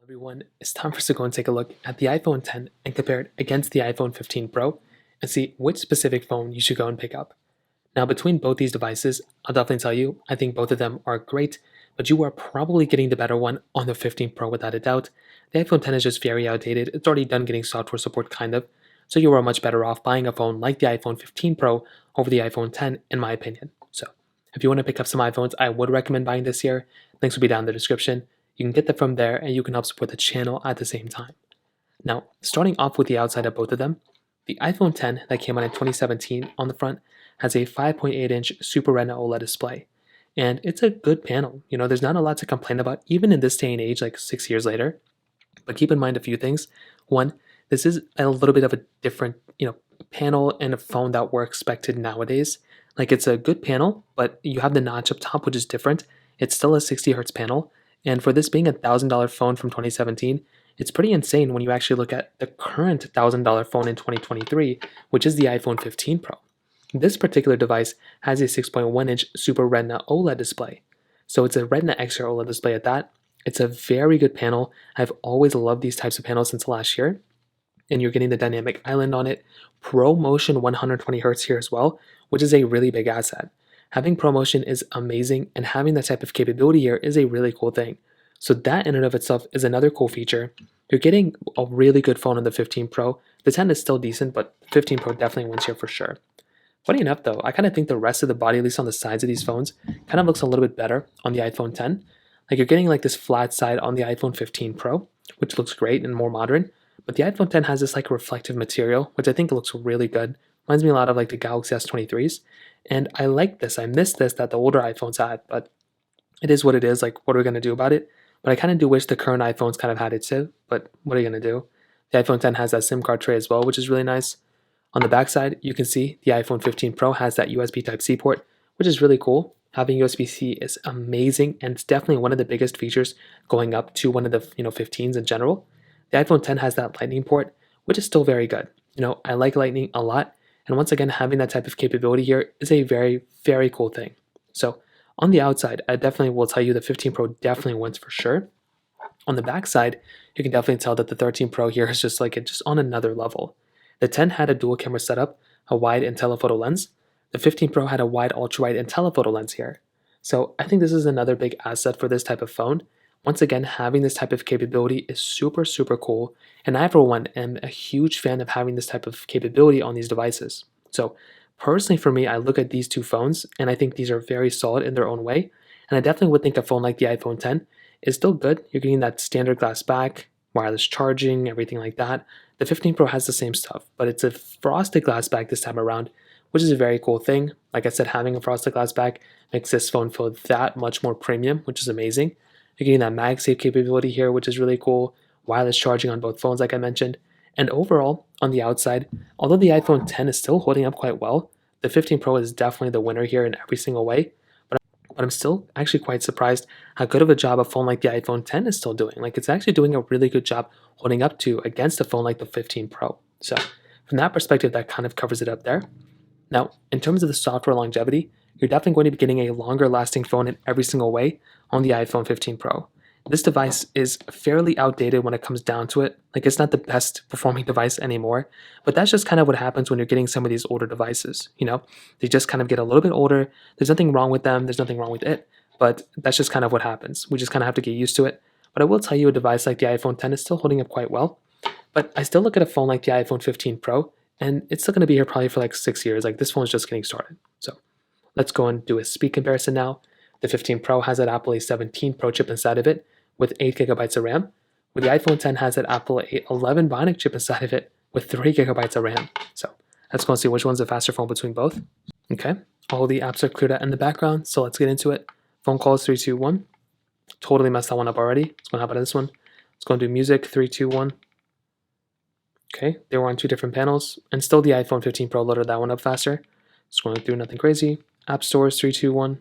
Everyone, it's time for us to go and take a look at the iPhone 10 and compare it against the iPhone 15 Pro and see which specific phone you should go and pick up. Now, between both these devices, I'll definitely tell you, I think both of them are great, but you are probably getting the better one on the 15 Pro without a doubt. The iPhone 10 is just very outdated, it's already done getting software support kind of, so you are much better off buying a phone like the iPhone 15 Pro over the iPhone 10, in my opinion. So, if you want to pick up some iPhones, I would recommend buying this year. Links will be down in the description. You can get them from there and you can help support the channel at the same time. Now, starting off with the outside of both of them, the iPhone 10 that came out in 2017 on the front has a 5.8-inch Super Retina OLED display. And it's a good panel. There's not a lot to complain about, even in this day and age, like 6 years later. But keep in mind a few things. One, this is a little bit of a different, panel and a phone that we're expected nowadays. Like it's a good panel, but you have the notch up top, which is different. It's still a 60 hertz panel, and for this being a $1,000 phone from 2017, it's pretty insane when you actually look at the current $1,000 phone in 2023, which is the iPhone 15 Pro. This particular device has a 6.1-inch Super Retina OLED display. So it's a Retina XR OLED display at that. It's a very good panel. I've always loved these types of panels since last year. And you're getting the dynamic island on it. ProMotion 120Hz here as well, which is a really big asset. Having ProMotion is amazing, and having that type of capability here is a really cool thing. So that in and of itself is another cool feature. You're getting a really good phone on the 15 Pro. The 10 is still decent, but the 15 Pro definitely wins here for sure. Funny enough though, I kind of think the rest of the body, at least on the sides of these phones, kind of looks a little bit better on the iPhone 10. Like you're getting like this flat side on the iPhone 15 Pro, which looks great and more modern. But the iPhone 10 has this like reflective material, which I think looks really good. Reminds me a lot of like the Galaxy S23s. And I like this. I miss this that the older iPhones had, but it is what it is. Like, what are we going to do about it? But I kind of do wish the current iPhones kind of had it too. But what are you going to do? The iPhone 10 has that SIM card tray as well, which is really nice. On the backside, you can see the iPhone 15 Pro has that USB Type-C port, which is really cool. Having USB-C is amazing, and it's definitely one of the biggest features going up to one of the 15s in general. The iPhone 10 has that Lightning port, which is still very good. I like Lightning a lot, and once again, having that type of capability here is a very, very cool thing. So on the outside, I definitely will tell you the 15 Pro definitely wins for sure. On the back side, you can definitely tell that the 13 Pro here is just on another level. The 10 had a dual camera setup, a wide and telephoto lens. The 15 Pro had a wide ultra-wide and telephoto lens here. So I think this is another big asset for this type of phone. Once again, having this type of capability is super, super cool, and I, for one, am a huge fan of having this type of capability on these devices. So personally for me, I look at these two phones, and I think these are very solid in their own way, and I definitely would think a phone like the iPhone 10 is still good. You're getting that standard glass back, wireless charging, everything like that. The 15 Pro has the same stuff, but it's a frosted glass back this time around, which is a very cool thing. Like I said, having a frosted glass back makes this phone feel that much more premium, which is amazing. You're getting that MagSafe capability here, which is really cool. Wireless charging on both phones, like I mentioned. And overall, on the outside, although the iPhone 10 is still holding up quite well, the 15 Pro is definitely the winner here in every single way. But I'm still actually quite surprised how good of a job a phone like the iPhone 10 is still doing. Like it's actually doing a really good job holding up to against a phone like the 15 Pro. So from that perspective, that kind of covers it up there. Now, in terms of the software longevity, you're definitely going to be getting a longer lasting phone in every single way on the iPhone 15 Pro. This device is fairly outdated when it comes down to it. Like it's not the best performing device anymore, but that's just kind of what happens when you're getting some of these older devices. They just kind of get a little bit older. There's nothing wrong with them. There's nothing wrong with it, but that's just kind of what happens. We just kind of have to get used to it. But I will tell you a device like the iPhone 10 is still holding up quite well. But I still look at a phone like the iPhone 15 Pro and it's still going to be here probably for like 6 years. Like this phone's just getting started. So let's go and do a speed comparison now. The 15 Pro has that Apple A17 Pro chip inside of it with 8 gigabytes of RAM, where the iPhone 10 has that Apple A11 Bionic chip inside of it with 3 gigabytes of RAM. So let's go and see which one's the faster phone between both. Okay, all the apps are cleared out in the background, so let's get into it. Phone calls 3, 2, 1. Totally messed that one up already. Let's go and hop out of this one. Let's go and do music 3, 2, 1. Okay, they were on two different panels, and still the iPhone 15 Pro loaded that one up faster. Scrolling through, nothing crazy. App stores 3, 2, 1.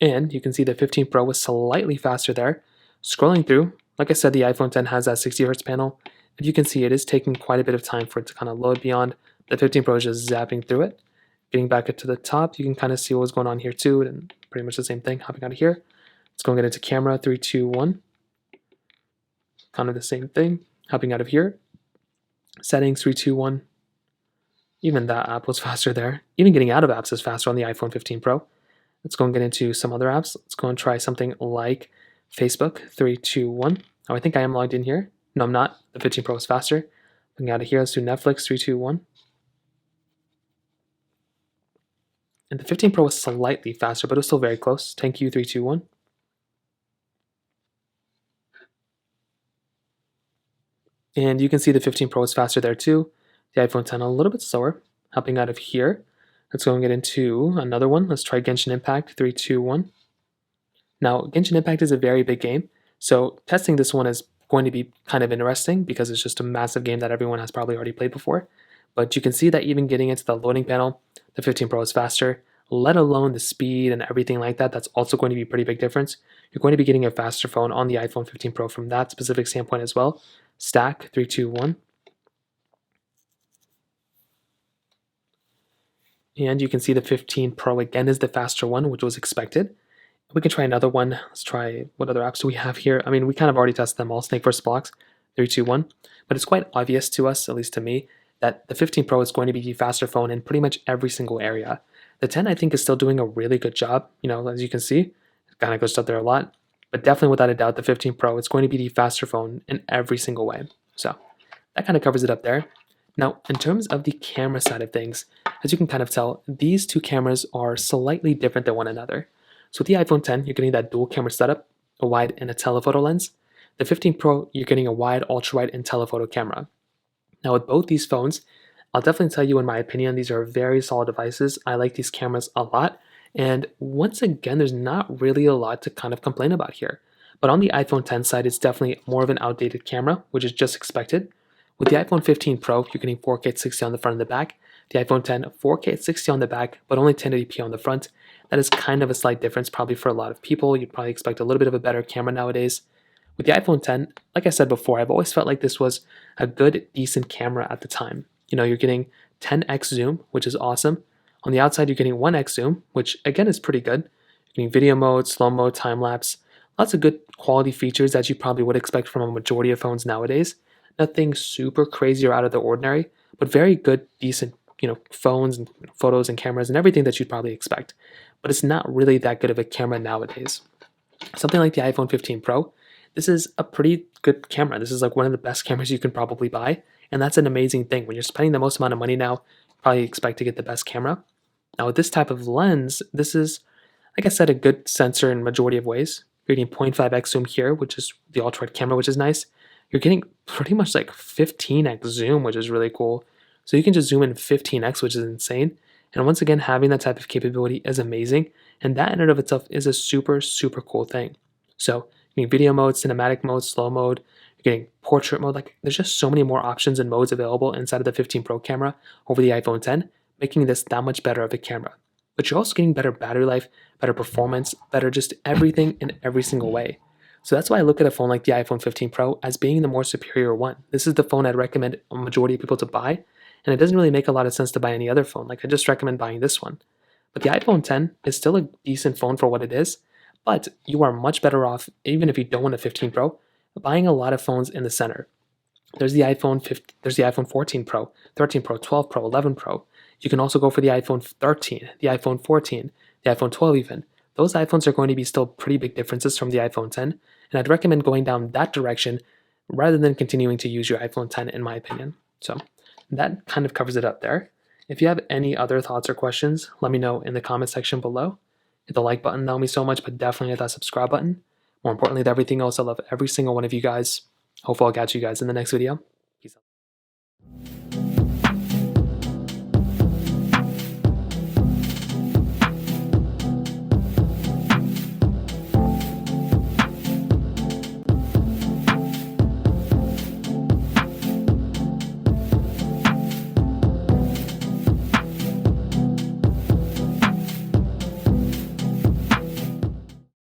And you can see the 15 Pro was slightly faster there. Scrolling through, like I said, the iPhone 10 has that 60 Hz panel. And you can see it is taking quite a bit of time for it to kind of load beyond. The 15 Pro is just zapping through it. Getting back up to the top, you can kind of see what's going on here too, and pretty much the same thing, hopping out of here. Let's go and get into camera, 3, 2, 1. kind of the same thing. Hopping out of here, settings 3, 2, 1. Even that app was faster there. Even getting out of apps is faster on the iPhone 15 Pro. Let's go and get into some other apps. Let's go and try something like Facebook. 3, 2, 1. Oh, I think I am logged in here. No, I'm not. The 15 Pro is faster. Looking out of here, let's do Netflix. 3, 2, 1. And the 15 Pro was slightly faster, but it was still very close. Thank you. 3, 2, 1. And you can see the 15 Pro is faster there too. The iPhone 10 a little bit slower. Hopping out of here, let's go and get into another one. Let's try Genshin Impact. 3, 2, 1. Now, Genshin Impact is a very big game, so testing this one is going to be kind of interesting because it's just a massive game that everyone has probably already played before. But you can see that even getting into the loading panel, the 15 Pro is faster, let alone the speed and everything like that. That's also going to be a pretty big difference. You're going to be getting a faster phone on the iPhone 15 Pro from that specific standpoint as well. Stack, 3, 2, 1. And you can see the 15 Pro again is the faster one, which was expected. We can try another one. Let's try, what other apps do we have here? I mean, we kind of already tested them all. Snake vs. Blocks, 3, 2, 1. But it's quite obvious to us, at least to me, that the 15 Pro is going to be the faster phone in pretty much every single area. The 10, I think, is still doing a really good job. You know, as you can see, it kind of goes up there a lot. But definitely, without a doubt, the 15 Pro is going to be the faster phone in every single way. So that kind of covers it up there. Now, in terms of the camera side of things, as you can kind of tell, these two cameras are slightly different than one another. So with the iPhone 10, you're getting that dual camera setup, a wide and a telephoto lens. The 15 Pro, you're getting a wide, ultra-wide, and telephoto camera. Now with both these phones, I'll definitely tell you in my opinion, these are very solid devices. I like these cameras a lot. And once again, there's not really a lot to kind of complain about here. But on the iPhone 10 side, it's definitely more of an outdated camera, which is just expected. With the iPhone 15 Pro, you're getting 4K at 60 on the front and the back. The iPhone 10, 4K at 60 on the back, but only 1080p on the front. That is kind of a slight difference probably for a lot of people. You'd probably expect a little bit of a better camera nowadays. With the iPhone 10, like I said before, I've always felt like this was a good, decent camera at the time. You know, you're getting 10x zoom, which is awesome. On the outside, you're getting 1x zoom, which again is pretty good. You're getting video mode, slow mode, time lapse. Lots of good quality features that you probably would expect from a majority of phones nowadays. Nothing super crazy or out of the ordinary, but very good, decent, phones and photos and cameras and everything that you'd probably expect. But it's not really that good of a camera nowadays. Something like the iPhone 15 Pro, this is a pretty good camera. This is like one of the best cameras you can probably buy. And that's an amazing thing. When you're spending the most amount of money now, you probably expect to get the best camera. Now with this type of lens, this is, like I said, a good sensor in majority of ways. You're getting 0.5x zoom here, which is the ultra-wide camera, which is nice. You're getting pretty much like 15x zoom, which is really cool. So you can just zoom in 15x, which is insane. And once again, having that type of capability is amazing. And that in and of itself is a super, super cool thing. So you're getting video mode, cinematic mode, slow mode, you're getting portrait mode. Like there's just so many more options and modes available inside of the 15 Pro camera over the iPhone 10, making this that much better of a camera. But you're also getting better battery life, better performance, better just everything in every single way. So that's why I look at a phone like the iPhone 15 Pro as being the more superior one. This is the phone I'd recommend a majority of people to buy, and it doesn't really make a lot of sense to buy any other phone. Like I just recommend buying this one. But the iPhone 10 is still a decent phone for what it is, but you are much better off, even if you don't want a 15 Pro, buying a lot of phones in the center. There's the iPhone 14 Pro, 13 Pro, 12 Pro, 11 Pro. You can also go for the iPhone 13, the iPhone 14, the iPhone 12 even. Those iPhones are going to be still pretty big differences from the iPhone 10, and I'd recommend going down that direction rather than continuing to use your iPhone 10 in my opinion. So that kind of covers it up there. If you have any other thoughts or questions, let me know in the comment section below. Hit the like button, that would mean so much, but definitely hit that subscribe button. More importantly than everything else, I love every single one of you guys. Hopefully I'll catch you guys in the next video.